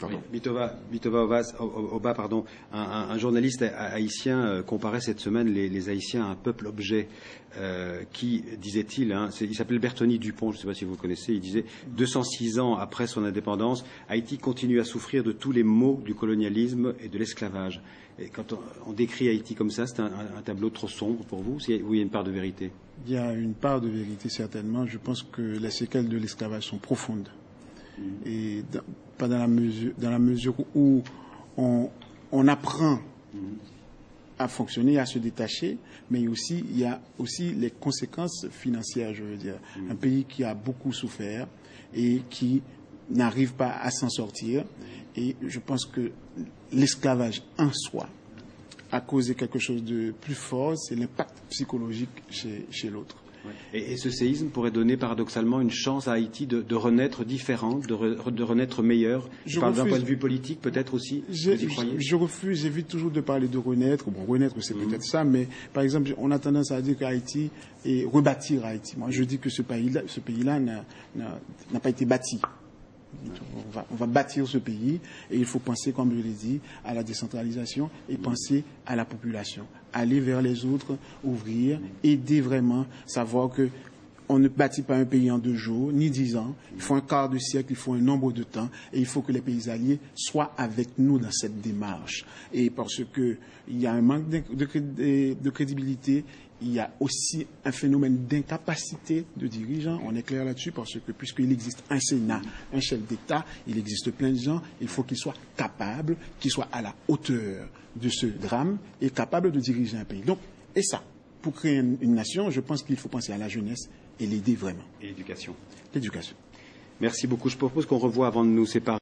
pardon. Oui, Bitova Oba, pardon, un journaliste haïtien comparait cette semaine les Haïtiens à un peuple objet qui, disait-il, il s'appelle Berthony Dupont, je ne sais pas si vous le connaissez, il disait 206 ans après son indépendance, Haïti continue à souffrir de tous les maux du colonialisme et de l'esclavage. Et quand on décrit Haïti comme ça, c'est un tableau trop sombre pour vous, ou il y a une part de vérité? Il y a une part de vérité, certainement. Je pense que les séquelles de l'esclavage sont profondes. Et pas dans la mesure où on apprend à fonctionner, à se détacher, mais aussi il y a aussi les conséquences financières, je veux dire. Un pays qui a beaucoup souffert et qui n'arrive pas à s'en sortir. Et je pense que l'esclavage en soi a causé quelque chose de plus fort, c'est l'impact psychologique chez l'autre. Ouais. Et ce séisme pourrait donner paradoxalement une chance à Haïti de renaître différent, de renaître meilleur. Je parle d'un point de vue politique peut-être aussi. Je refuse, j'évite toujours de parler de renaître. Bon, renaître c'est peut-être ça, mais par exemple, on a tendance à dire qu'Haïti et rebâtir Haïti. Moi, je dis que ce pays-là n'a pas été bâti. On va bâtir ce pays et il faut penser, comme je l'ai dit, à la décentralisation et penser à la population. Aller vers les autres, ouvrir, aider vraiment, savoir que on ne bâtit pas un pays en 2 jours, ni 10 ans. Il faut un quart de siècle, il faut un nombre de temps et il faut que les pays alliés soient avec nous dans cette démarche. Et parce que il y a un manque de crédibilité, il y a aussi un phénomène d'incapacité de dirigeants. On est clair là-dessus parce que puisqu'il existe un Sénat, un chef d'État, il existe plein de gens, il faut qu'ils soient capables, qu'ils soient à la hauteur de ce drame et capables de diriger un pays. Donc, et ça, pour créer une nation, je pense qu'il faut penser à la jeunesse et l'aider vraiment. Et l'éducation. L'éducation. Merci beaucoup. Je propose qu'on revoie avant de nous séparer.